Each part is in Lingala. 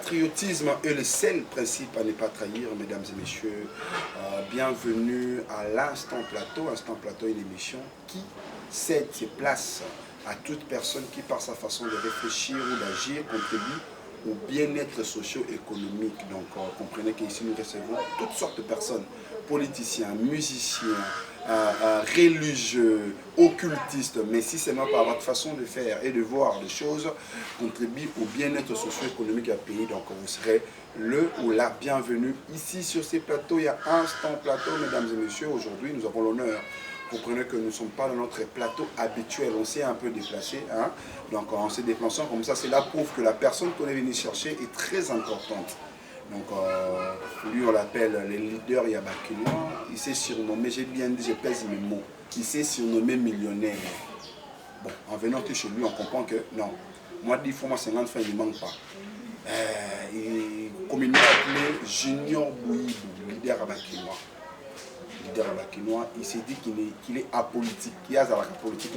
patriotisme est le seul principe à ne pas trahir, mesdames et messieurs. Bienvenue à l'Instant Plateau. Instant Plateau est une émission qui cède ses places à toute personne qui, par sa façon de réfléchir ou d'agir, contribue au bien-être socio-économique. Donc, comprenez qu'ici, nous recevons toutes sortes de personnes, politiciens, musiciens, religieux, occultistes, mais si seulement par votre façon de faire et de voir les choses, contribue au bien-être socio-économique du pays. Donc, vous serez le ou la bienvenue ici sur ces plateaux. Il y a Instant Plateau, mesdames et messieurs. Aujourd'hui, nous avons l'honneur. Vous comprenez que nous ne sommes pas dans notre plateau habituel, on s'est un peu déplacé, hein? Donc en se déplaçant comme ça, cela prouve que la personne qu'on est venu chercher est très importante. Donc lui on l'appelle le leader Yabakinois, il s'est surnommé, j'ai bien dit, je pèse mes mots, il s'est surnommé millionnaire. Bon, en venant chez lui, on comprend que non, moi 10 fois, moi 50 fois, il ne manque pas. Comme il m'a appelé Junior Bouyibou, leader Yabakinois. Il s'est dit qu'il est apolitique, qu'il y a la politique,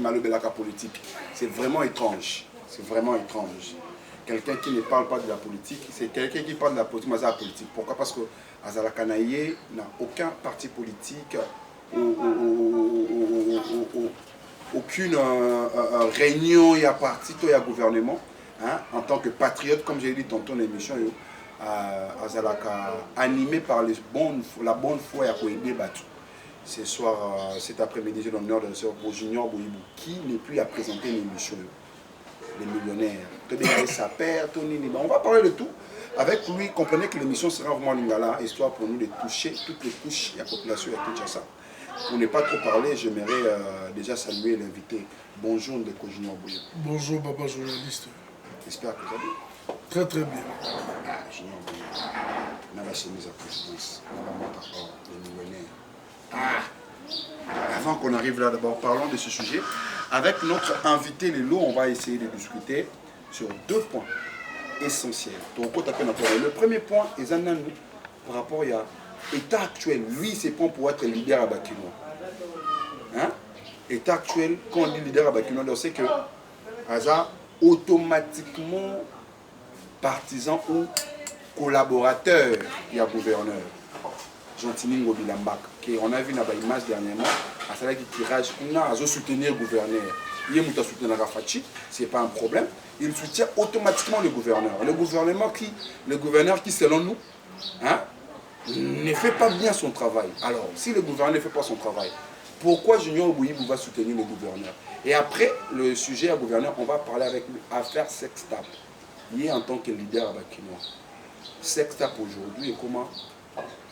politique. C'est vraiment étrange. C'est vraiment étrange. Quelqu'un qui ne parle pas de la politique, c'est quelqu'un qui parle de la politique, mais c'est la politique. Pourquoi? Parce que Azala Kanaye n'a aucun parti politique, aucune réunion, il y a parti, il y a gouvernement. Hein, en tant que patriote, comme j'ai dit tantôt dans l'émission, Azala animé par la bonne foi et à aider Batou. Ce soir, cet après-midi, j'ai l'honneur de recevoir Junior Bouyibou, qui n'est plus à présenter l'émission. Les millionnaires. On va parler de tout. Avec lui, comprenez que l'émission sera vraiment lingala, histoire pour nous de toucher toutes les couches de la population à Kinshasa. Pour ne pas trop parler, j'aimerais déjà saluer l'invité. Bonjour de Junior Bouyibou. Bonjour, papa journaliste. J'espère que vous allez bien. Très très bien. Junior Bouyibou. On a la chemise à présidence. On va monter les millionnaires. Avant qu'on arrive là, d'abord, parlons de ce sujet. Avec notre invité Lelo, on va essayer de discuter sur deux points essentiels. Le premier point est par rapport à l'état actuel. Lui, il se prend pour être leader à Bakinois. Hein? État actuel, quand on dit leader à Bakinois, on sait que Aza automatiquement partisan ou collaborateur, il y a gouverneur. Gentini Bilambak, on a vu dans l'image dernièrement, à cela qui tirage, on a soutenir le gouverneur. Il y a soutenir Rafachi, ce n'est pas un problème. Il soutient automatiquement le gouverneur. Le gouverneur qui, selon nous, hein, ne fait pas bien son travail. Alors, si le gouverneur ne fait pas son travail, pourquoi Junior Bouyibou va soutenir le gouverneur? Et après, le sujet à gouverneur, on va parler avec lui, affaire Sextap. Il est en tant que leader à Bakinois. Sextap aujourd'hui est comment?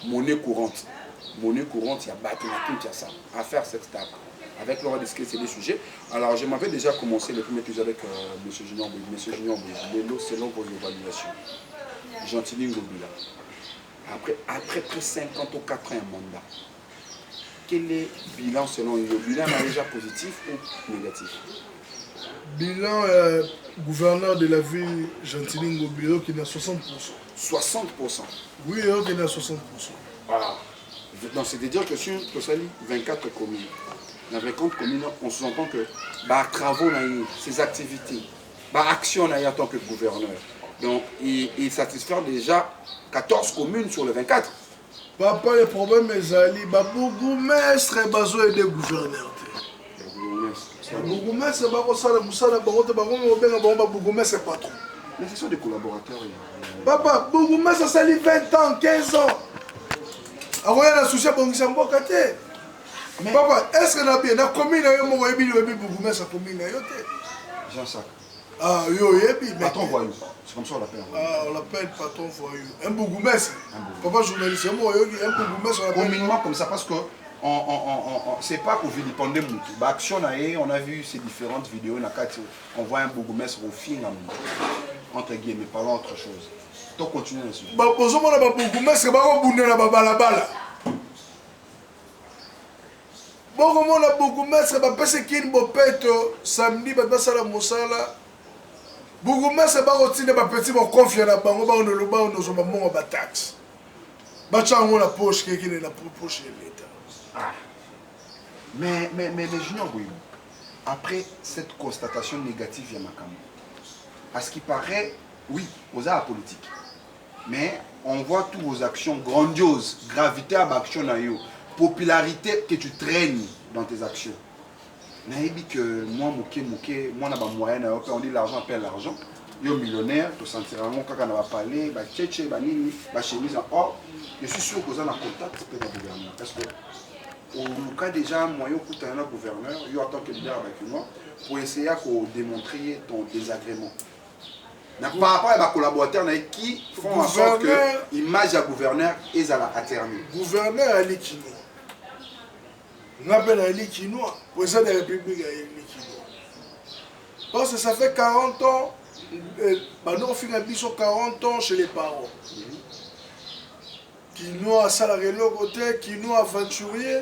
Monnaie courante. Monnaie courante, il y a Bakina, tout ça. Affaire Sextap. Avec Laura Disquet, c'est des sujets. Alors, je m'avais déjà commencé le premier épisode avec M. Junior Bouyibou. M. Junior Bouyibou, selon vos évaluations. Gentili Ngobila. Après près 50 ou 4 ans un mandat. Quel est le bilan selon lui? Le bilan est déjà positif ou négatif? Bilan gouverneur de la ville, Gentili Ngobila, qui est à 60%. 60%? Oui, qui est à 60%. Voilà. Donc, c'est-à-dire que sur 24 communes, dans 50 communes, on sous-entend que travaux, ses activités, actions en tant que gouverneur. Donc, il satisfait déjà 14 communes sur les 24. Papa, le problème est Ali, bourgmestre et bazo et des gouverneurs. Bourgmestre, c'est pas trop. Mais ce sont des collaborateurs. Papa, bourgmestre, ça lit 20 ans, 15 ans. Alors, il y a un souci pour nous. Papa, est-ce que la commune a eu bourgmestre commune? Jean-Sac. Ah, patron voyou. C'est comme ça qu'on l'appelle. Ah, on l'appelle patron voyou. Un bourgmestre. Papa journaliste, un bourgmestre. Communément comme ça, parce que c'est pas qu'on vilipendait Moutou. Action, on a vu ces différentes vidéos, on voit un bourgmestre au film, entre guillemets, parlons autre chose. Donc continue là-dessus. Bonjour, mon bourgmestre, bon, comment la bourgmestre va passer qu'il bopette samedi, va passer la moussala. Bourgmestre va retirer ma petite confiance à Bango, on ne le bat, on ne va pas taxe. Bachango la poche qui est la poche de l'État. Mais Junior Bouyibou, après cette constatation négative, il y a ma à ce qui paraît, oui, aux arts politiques. Mais on voit toutes vos actions grandioses, gravité à l'action, popularité que tu traînes dans tes actions. Naïbi que moi, moi, on dit l'argent appelle l'argent. Yo millionnaire, tu sentiras quand on va parler, bah tchétché, bah nini, bah chemise en or. Je suis sûr que vous avez un contact avec le gouverneur. Parce que au cas déjà, moi, je suis un gouverneur, je en tant que leader avec moi, pour essayer de démontrer ton désagrément. Par rapport à mes collaborateurs qui font en sorte que l'image du gouverneur est à la atternuer. Gouverneur Ali Kino. On appelle Ali Kino, président de la République Ali Kino. Parce que ça fait 40 ans, nous on fait 40 ans chez les parents. Kino a salarié le côté, Kino aventurier,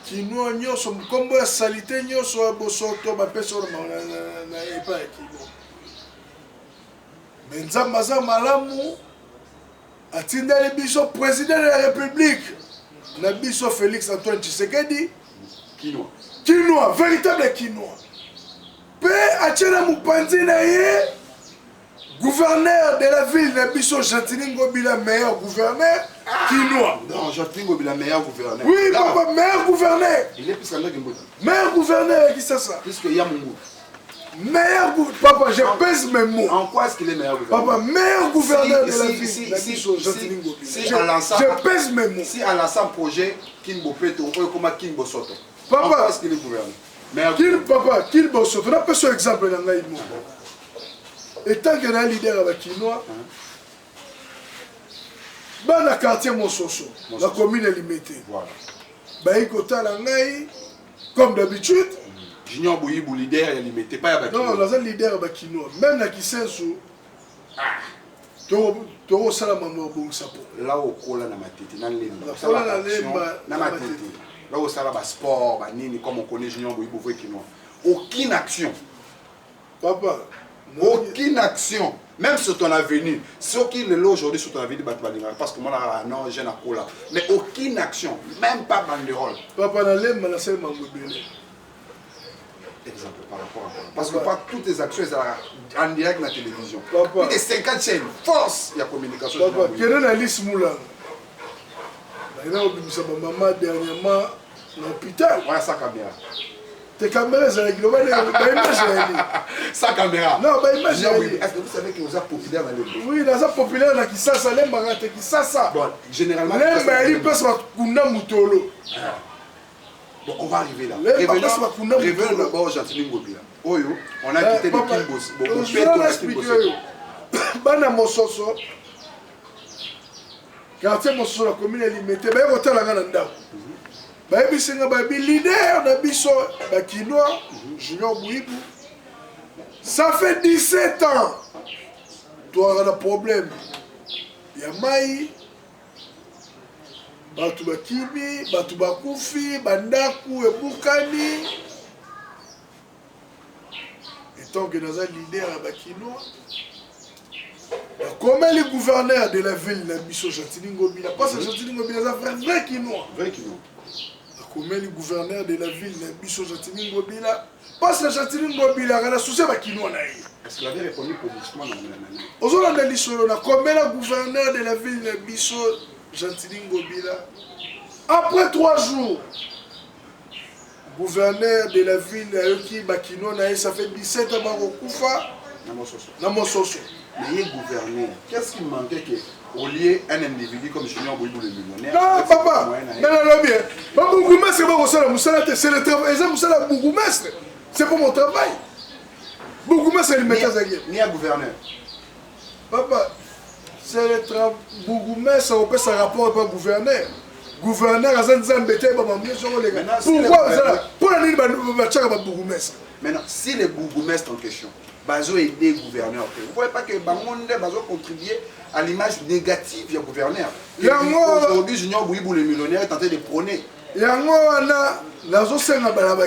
Kino a son combo salité, Kino soit bosoto, ma personne n'a pas Kino. Mais Nzambaza Malamu a tindé le président de la République. Nabiso Félix Antoine Tshisekedi. Quinoa. Quinoa, véritable quinoa. Pe Atiena Moupanzi Naye, gouverneur de la ville Nabiso Jantini Ngobila, meilleur gouverneur. Quinoa. Non, Jantini Ngobila, meilleur gouverneur. Oui, papa, meilleur gouverneur. Il est plus qu'un mec. Meilleur gouverneur, qui c'est ça? Puisque il y a mon goût. Meilleur gouverneur. Papa, je pèse mes mots. En quoi est-ce qu'il est meilleur gouverneur? Papa, meilleur gouverneur de la ville. Je pèse mes mots. Si à l'ensemble projet, Kimbo Peto, comment Kimbo Soto. Papa, en quoi est-ce qu'il est gouverneur? Papa, Kimbo Soto, on a pas ce exemple dans la ville. Et tant qu'il y a un leader avec Kinoa, dans le quartier Monsoso, la commune est limitée. Voilà. Il y comme d'habitude. Junior Bouyibou, leader, il est limité. Pas avec non, là, c'est le leader avec Kinoa. Même dans Kisensu, tu as ça la maman bon sapo. Là où on a ma tête, dans les ma tête. Là où ça va sport, comme on connaît Junior Bouyibou, Kinoa. Aucune action. Papa. Aucune action. Même sur ton avenir. Ceux qui le aujourd'hui sur ton avenir, parce que moi, non, j'ai un cola. Mais aucune action. Même pas banderole. Papa, dans les mains, c'est ma mobile. Exemple par rapport à ça. Parce que pas toutes les actions sont en direct dans la télévision. Papa. Plus de 50 chaînes. Force, il y a communication. Papa, quelle est la liste Moulin? Il y a ma maman dernièrement à l'hôpital. Voilà sa caméra. Tes caméras, c'est avec l'image. Sa caméra. Non, l'image. Est-ce que vous savez que vous êtes populaire dans le pays? Oui, dans le populaire, dans Kisasa, les marate Kisasa. Bon, généralement. Les maris peuvent se Kuna Moutolo. Bon, on va arriver là. Revenons d'abord au Jantini Ngobila. Oyo, on a quitté le Kimbos. Bon, je vais l'expliquer. Bana Mososo. Quartier Mososo, la commune est limitée. Il y a un hôtel à Gananda. Il y a un leader de Bisso, Kinoa, Junior Bouyibou. Ça fait 17 ans. Tu as un problème. Il y a Maï. Batu bakibi, batu bakufi, bandaku, ebukani. Et tant que dans un leader à Bakinoa, comment les gouverneurs de la ville de Bisso Jantini Ngobila, parce que Jantini Ngobila est un vrai Kinoa. Vrai Kinoa. Comment les gouverneurs de la ville de Bisso Jantini Ngobila, parce que Jantini Ngobila a associé à Kinoa. Est-ce qu'il avait répondu politiquement dans la main? Aujourd'hui, comment les gouverneurs de la ville de Bisso Jantini Ngobila, après 3 jours, gouverneur de la ville de Bakino, ça fait 17 ans dans mon soso. Mais il est gouverneur. Qu'est-ce qui manquait qu'au lieu d'un individu comme Junior Bouyibou le millionnaire? Non, papa, non, bien. C'est le travail. C'est pour mon travail. Bougoumasse, c'est le métier. Ni un gouverneur. Papa, c'est le travail. Bougoumasse, on peut se rapporter pas gouverneur. Gouverneur a embêté, pourquoi la maintenant, si les bourgmestres en question, Bazo est des gouverneurs, vous ne voyez pas que Bazo contribuer à l'image négative du gouverneur. Aujourd'hui, Junior Bouyibou, le millionnaire, est tenté de prôner. Il y a un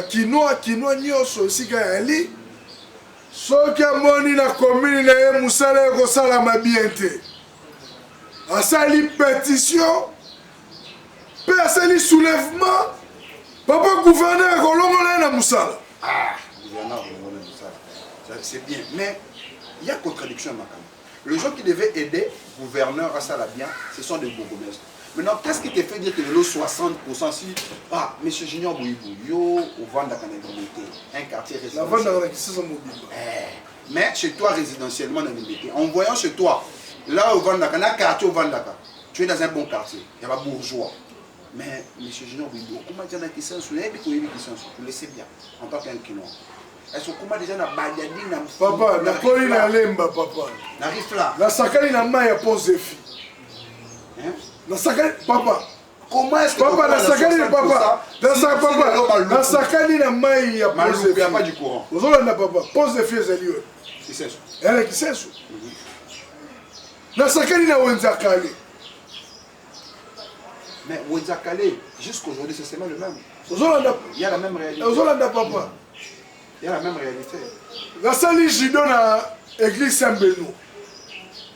Kinoa Nyoso aussi qui a un lit. Ce qui a moni la commune, il y a un Moussala et Rosala Mabiente. À sa pétition. Personne soulèvement, papa gouverneur Kolongola na Moussala. Ah, gouverneur Kolongola na Moussala. C'est bien, mais il y a contradiction à ma Les gens qui devaient aider le gouverneur à ça bien, ce sont des bourgmestres. Maintenant, qu'est-ce qui te fait dire que le 60% si, ah, M. Junior Bouyibou, yo, au Vandaka un quartier résidentiel. Mais chez toi, résidentiellement, en voyant chez toi, là au Vandaka, un quartier au Vandaka, tu es dans un bon quartier, il y a pas bourgeois. Mais M. Junior Bouyibou, comment dire qui sont sous les tu le sais bien, en tant qu'un Kinois. Est-ce que comment déjà na badiadi na papa, na koli na lemba papa. N'arrive là. La sakali na main ya pose fi. Hein? La sakali papa. Comment est-ce que papa la sakali papa. La sakali na main ya pose fi. Il n'y a pas du courant. Vous avez papa, pose fi ezali yo. Qui c'est ça? Elle qui c'est ça? La sakali na wenza kale. Mais wenza kale jusqu'aujourd'hui c'est le même. Il y a la même réalité. Ozolanda papa. Il y a la même réalité. La sali jido na église Saint-Benoît.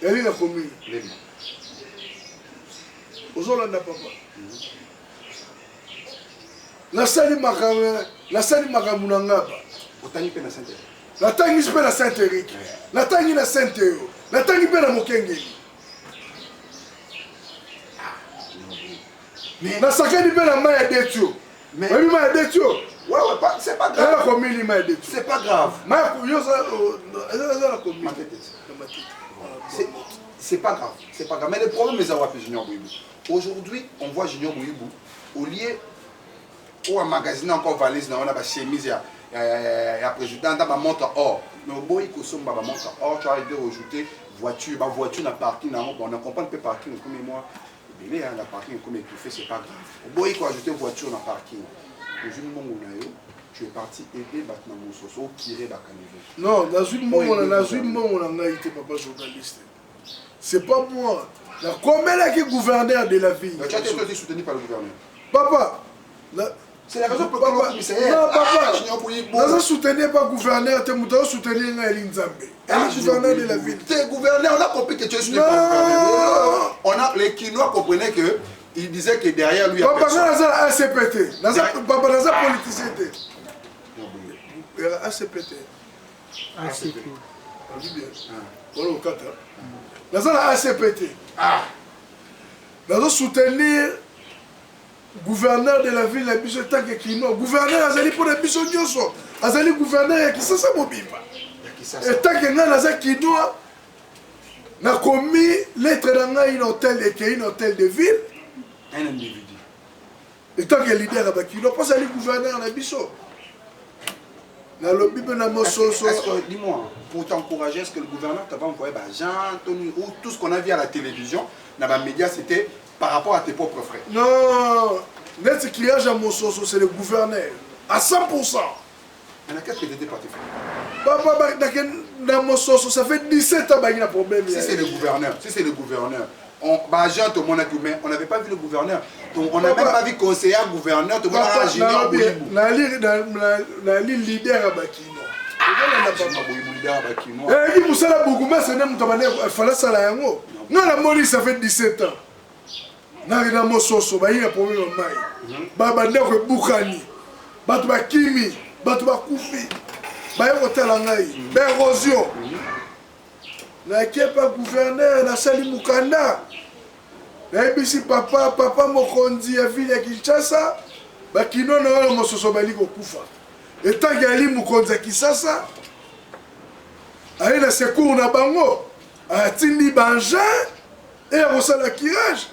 Elle est la commune. Ozolanda papa. La sali makamunanga. Otani pe na Saint-Éric. La tangi pe na Saint-Éric. La tangi na Saint-Théo. La tangi pe na Mokengeli. Mais na sakani pe na maya detio. Mais maya detio. Ouais, c'est pas grave. C'est pas grave. C'est pas grave. C'est pas grave. Mais le problème, c'est que Junior Bouyibou. Aujourd'hui, on voit Junior Bouyibou. Au lieu où un magazine encore valise, on a une chemise, il y a président, on a une montre or. Mais au bout, il y a une montre or, tu as aidé à ajouter voiture. Ma voiture n'a parking, on ne comprend pas le parking comme moi. Mais la parking comme étouffé, c'est pas grave. Au bout, il faut ajouter voiture dans le parking. Tu es parti aider Batman Moussoso qui est non, dans une moment, on a été papa journaliste. C'est pas moi. Combien est qui gouverneur de la ville? Tu as été soutenu par le gouverneur. Papa, c'est la raison pour laquelle le commissaire. Non, papa, nous soutenu pas gouverneur, tu as soutenu Elinzambe. Elle est gouverneur de la ville. Tu es gouverneur, on a compris que tu es soutenu par le gouverneur. Les Kinois comprenaient que. Il disait que derrière lui, il y a personne. Papa, dans ACPT. Papa, dans la politicité. ACPT. ACP. Dans la ACPT. Dans soutenir gouverneur de la ville, la biso tant que Kino. Gouverneur, Azali pour la biso Nyoso. Azali gouverneur qui s'est mobile. Et tant que nous avons Kino, nous avons commis lettre dans un hôtel de ville. Un individu. Et tant que leader à Bakilo, pas aller gouverneur à Bisso. Dans le Bible, dis-moi, pour t'encourager, est-ce que le gouverneur t'avait envoyé Jean, Tony, ou tout ce qu'on a vu à la télévision, dans les médias, c'était par rapport à tes propres frères? Non, net criage à Mossoso, c'est le gouverneur. À 100%. Mais qu'est-ce que tu étais parti faire? Papa, dans Mossoso, ça fait 17 ans qu'il y a un problème. Si c'est le gouverneur, on n'avait pas vu le gouverneur. On n'a même pas vu conseiller gouverneur. On a Junior Bouyibou. Nali leader à Bakino. Junior Bouyibou leader à Bakino. Il faut ça beaucoup c'est même il fallait ça là yango. Non la moli ça fait 17 ans. Na ina mososo ba il y a problème mai. Ba ndeko bukani. Batu ba kimi, batu ba kufi. Ba yo tela ngai. Ba érosion. Na kepa gouverneur na sali mukanda. Na ebisi papa mokonzi ya ville ya Kinshasa bakino na wala mososo bali kokufa. Etangi ali mokonzi ya Kinshasa aye na secours na bango atindi banja et akosala kirage.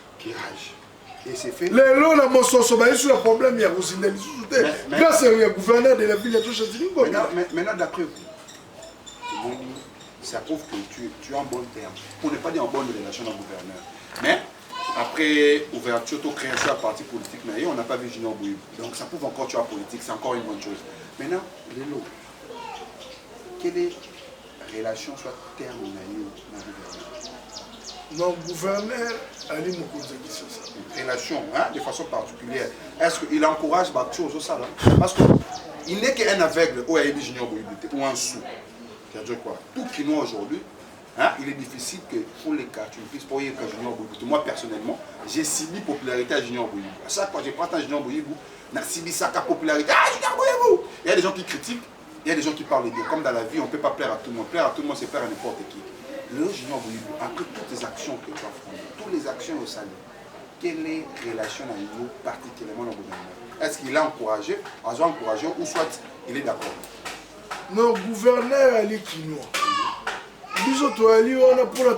Et c'est fait. Lelo na mososo bali sur le problème ya kozinda lisusu te. Grâce au gouverneur de la ville ya Toucha-Zilingo. Maintenant d'après vous, ça prouve que tu es en bon terme. Pour ne pas dire en bonne relation dans le gouverneur. Mais après ouverture, tu création à parti politique, on n'a pas vu Junior Bouyibou. Donc ça prouve encore que tu es politique, c'est encore une bonne chose. Maintenant, Lélo, quelle est la relation soit terme dans le gouverneur? Non, gouverneur Ali Mokonzi Kisasa. Relation, hein, de façon particulière. Est-ce qu'il encourage Bakti aux ça là? Parce qu'il n'est qu'un aveugle ou un Junior Bouyibou ou un sou. C'est-à-dire quoi? Tout Kinois aujourd'hui, hein, il est difficile que pour les cas, tu ne puisses pas y aller à Junior Bouyibou. Moi personnellement, j'ai subi popularité à Junior Bouyibou. À chaque fois que je prends un Junior Bouyibou, j'ai subi sa popularité. Ah, Junior Bouyibou! Il y a des gens qui critiquent, il y a des gens qui parlent de Dieu. Comme dans la vie, on ne peut pas plaire à tout le monde. Plaire à tout le monde, c'est plaire à n'importe qui. Le Junior Bouyibou, après toutes les actions que tu as fondées, toutes les actions au salaire, quelle est la relation à nous particulièrement dans le gouvernement? Est-ce qu'il a encouragé, ou soit il est d'accord? Non, gouverneur Ali Kinois. Biso to Ali on a pour la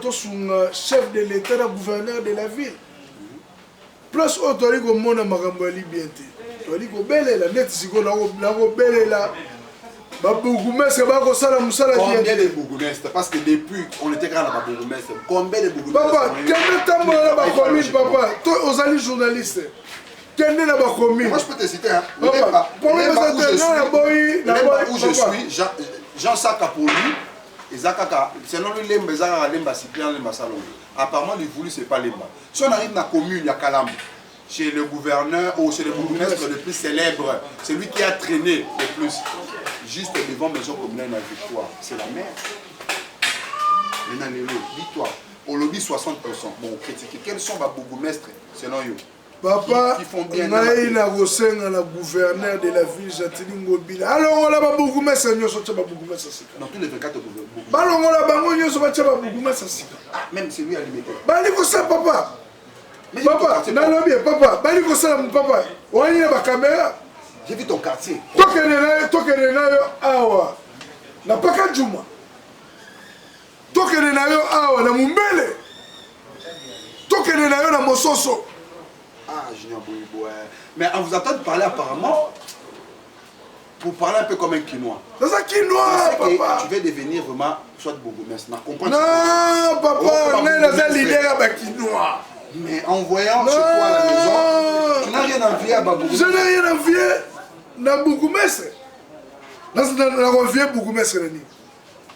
chef de l'État, gouverneur de la ville. Plus autre ali ko mona makambo ali bien te. To ali ko belela net siko na ko belela. Ba bourgmestre ba ko sala musala bien. Combien de bourgmestres? Parce que depuis on était grand là bourgmestre. Combien de bourgmestres? Papa, quel temps là ba commune papa? Toi aux ali journaliste. Quel est la commune? Moi je peux te citer hein. Papa, pour le où je suis, Jean Sakapoli. Sinon, Lemba Cyprien Lemba Salon. Apparemment, les voulu, ce n'est pas Lemba. Si on arrive dans la commune, il y a Kalam, chez le gouverneur ou chez le bourgmestre le plus célèbre, celui qui a traîné le plus, juste devant maison communale de victoire, c'est la mère. Maintenant, dis-toi, au lobby 60%. Bon, critiquer. Quels sont les bourgmestres selon eux? Papa, on a eu la gouverneur de la ville, Jatini Ngobila. Alors, on a beaucoup de gens qui sont bourgmestre. Dans tous les 24 bourgmestres. Alors, on a beaucoup de gens qui sont bourgmestre. Même celui à limité. Bali ça, papa. Papa, papa. Bali ça, papa. On a une caméra. J'ai vu ton quartier. Toi qui es là, awa. Na paka Juma. Toi qui es là, awa, na Mumbele. Toi qui es là, na Mososo. Ah, Junior Bouyibou. Mais on vous entend parler apparemment pour parler un peu comme un Quinois. C'est un Quinois, papa. Tu veux devenir vraiment soit bourgmestre. Non, papa, on est dans un leader avec Quinois. Mais en voyant chez toi à la maison, tu n'as rien envié à bourgmestre. Je n'ai rien envié à bourgmestre. Je n'ai envié bourgmestre.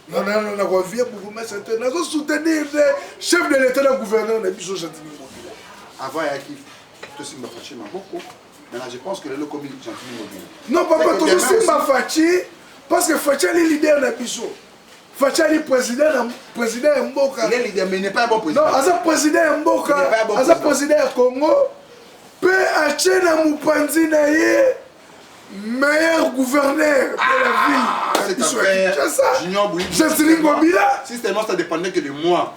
Je n'ai envié bourgmestre. Je n'ai soutenir le chef de l'État, le gouverneur de Biso Jatini. Avant, il y a qui aussi m'a fâché beaucoup. Maintenant, je pense que le commis Jatini Mobile. Non, papa, tu aussi m'a fâché parce que Fachi est le leader de Biso. Fachi est le président Mboka. Il est leader, mais il n'est pas un bon président. Non, il est président Mboka. Il est président Congo. Pe Achena Mupanzi Naye, meilleur gouverneur de la ville. C'est Junior Bouyibou. Jatini Ngobila. Si seulement ça dépendait que de moi,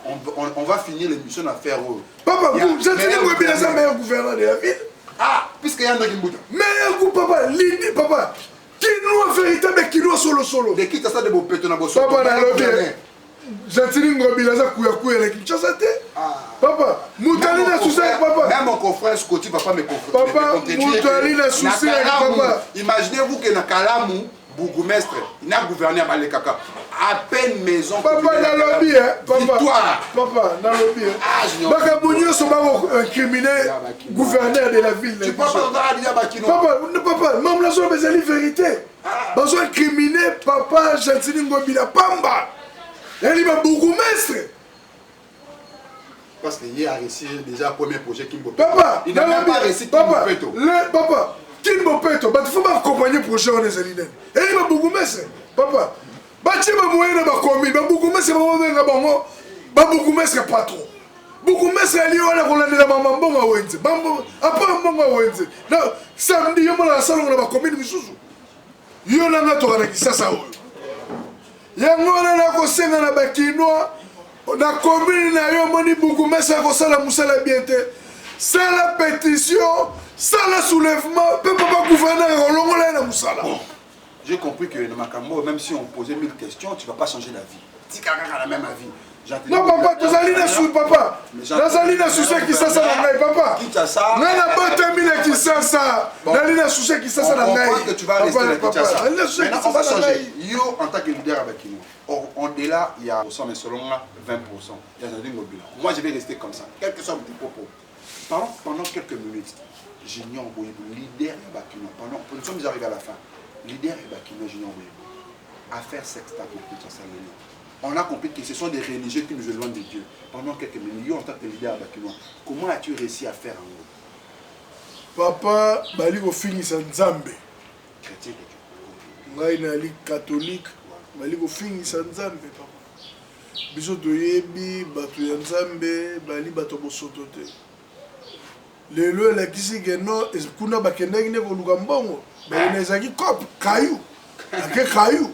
on va finir l'émission à faire. Papa, Jatini Ngobila, c'est le meilleur gouverneur de la ville. Ah, puisqu'il y a un autre Kimbuta. Meilleur goût, papa, l'idée, papa. Qui nous a véritable, qui nous solo. De qui t'as ça de beau péton à bosso? Papa, n'a l'objet. Jatini Ngobila, ça couille avec qui ça t'es? Papa, Moutali n'a souci avec papa. Même mon confrère Scotty, papa me confie. Papa, Moutali n'a souci avec papa. Imaginez-vous que dans Kalamou, bourgmestre, il n'a gouverné à Malekaka. À peine maison. Papa, dans le lobby, hein. Victoire. Papa, dans le lobby. Baka Bougno, c'est un criminel gouverneur de la ville. Tu peux pas dire Bakino. Papa, même la zone, c'est la vérité. Besoin de criminel, papa, Jatini Ngobila, Pamba. Il y a bourgmestre. Parce qu'il y a réussi déjà le premier projet Kimbo. Papa, il n'a même pas réussi Kimbo Peto. Papa, Kimbo Peto, il faut accompagner le projet en Ezalinen. Et il y a bourgmestre. Papa, il y a moyen de la commune. Bourgmestre, c'est pas trop. Bourgmestre, il y a un maman bon à Wenze. Après un bon à Wenze. Samedi, il y a un salon dans la commune. Il y a un autre qui s'est il y a un senga na bakinois na commune na yo moni bourgmestre ko sala musala bien te sala pétition sala soulèvement peut pas gouverneur longola na musala. J'ai compris que dans Makambo, même si on posait 1000 questions, tu ne vas pas changer la vie. Si quelqu'un a la même avis. Non, papa, tu as l'idée sous papa. Tu as l'idée sous ceux qui savent ça, papa. Qui t'a ça? Non, n'a pas terminé qui savent ça. Tu as l'idée sous ceux qui savent ça. On comprend que tu vas rester avec Kinshasa. Maintenant, on va changer. Yo, en tant que leader avec nous, on est là, il y a 100, mais selon moi, 20%. Il y a un mobile. Moi, je vais rester comme ça, quel que soit tes propos. Pendant quelques minutes, Junior Bouyibou, leader de Bakino, nous sommes arrivés à la fin. Leader de Bakino, Junior Bouyibou, affaire sexta pour Kinshasa. On a compris que ce sont des religieux qui nous éloignent de Dieu. Pendant quelques minutes, en tant que leader à Bakino, comment as-tu réussi à faire en gros? Papa, bali ko finisa Nzambe. Chrétien de Dieu. Ngai na li catholique, bali ko finisa Nzambe papa. Biso toyebi bato ya Nzambe, bali bato bosoto te. Lelo la kisi geno kuna bakendaki ne ko luka mbongo. Bali na ezaki kop kayu. Ake kayu.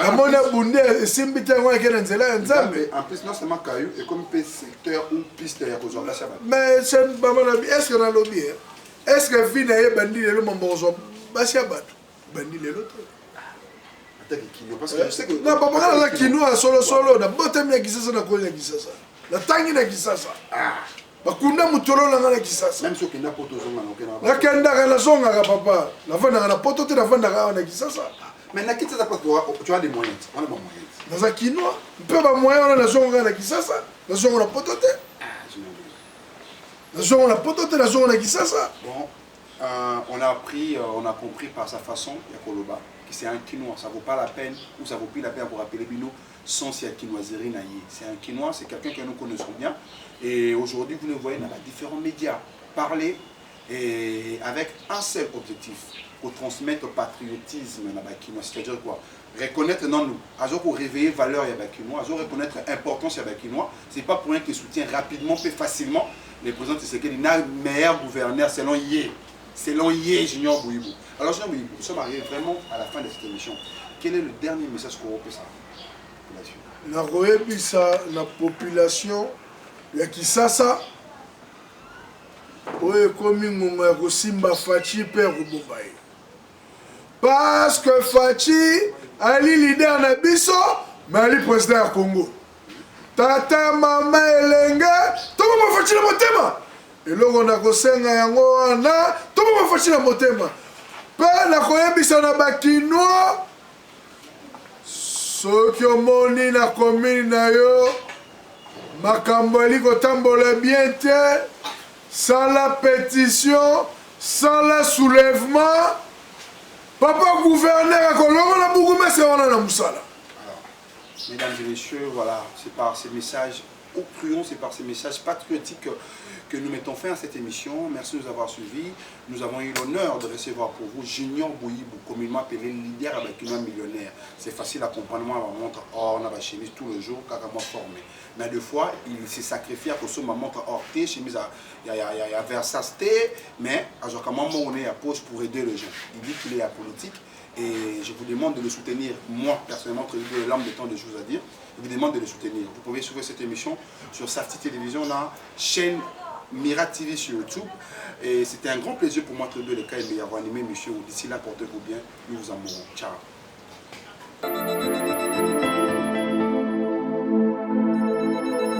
amoni abundi esimbi te yango ayeke na nzela ya nzambe. En plus, non seulement Caillou, et comme secteur ou piste ya kozwa basi ya bato. Mais c'est bamana bi est-ce que nalobi est-ce que vi na ye bandi lelo mambo kozwa basi ya bato bandi lelo to. Ataki kino parce que je sais que na babakala na kino ya solo solo na botemi ya kisasa na koli ya kisasa. Na tangi na kisasa. Bakunda mutolo na ngana kisasa. Même ceux qui n'a pas tozonga na okena. Na kenda na zonga ka papa. Na vanda na poto te na vanda na kisasa. Mais na kitsa parce que tu as des moyens. On a des moyens. Dans un kinois, peu ba moyen on a zonga na kisasa. Na zonga na poto te. Na zonga na poto te na zonga na kisasa. Bon, on a appris, on a compris par sa façon Yakoloba que c'est un quinois, ça vaut pas la peine ou ça vaut plus la peine pour rappeler Bino sans c'est quinoiserie naïe. C'est un quinois, c'est quelqu'un que nous connaissons bien. Et aujourd'hui, vous le voyez dans différents médias parler et avec un seul objectif, pour transmettre le patriotisme dans le quinois. C'est-à-dire quoi? Reconnaître non nous, pour réveiller valeur ya quinois, reconnaître l'importance ya quinois. C'est pas pour rien qu'il soutient rapidement, plus facilement les présidents Tshisekedi, le meilleur gouverneur selon Yé. Selon Yé, Junior Bouyibou. Alors, Junior Bouyibou, nous sommes arrivés vraiment à la fin de cette émission. Quel est le dernier message qu'on peut ça? La royebisa, la population, ya Kisasa, oye komi ngongo ya kosimba Fachi pe Rububaye. Parce que Fachi, ali leader na biso, mais ali président ya Congo. Tata, mama, elenge, tomo mafachi na motema. Eloko na kosenga yango wana, tomo mafachi na motema. Pe na koyebisa na bakinois, soki omoni na commune na yo, makambo eli kotambola bien te, sans la pétition, sans le soulèvement, papa gouverneur a kolongo na bourgmestre wana na musala. Mesdames et messieurs, voilà, c'est par ces messages cruants, c'est par ces messages patriotiques que nous mettons fin à cette émission. Merci de nous avoir suivis. Nous avons eu l'honneur de recevoir pour vous Junior Bouyibou, communément appelé leader avec un millionnaire. C'est facile à comprendre, moi, ma montre or, on a ma chemise tout le jour, car moi formé. Mais deux fois, il s'est sacrifié pour ça, ma montre or, chemise il y a Versace, mais à chaque moment, on est à poche pour aider les gens. Il dit qu'il est à politique. Et je vous demande de le soutenir, moi personnellement, entre les lames de temps de choses à dire, je vous demande de le soutenir. Vous pouvez suivre cette émission sur Safety Télévision, la chaîne Mira TV sur YouTube. Et c'était un grand plaisir pour moi, entre deux les cas, et d'avoir animé, monsieur. D'ici là, portez-vous bien, nous vous amourons. Ciao.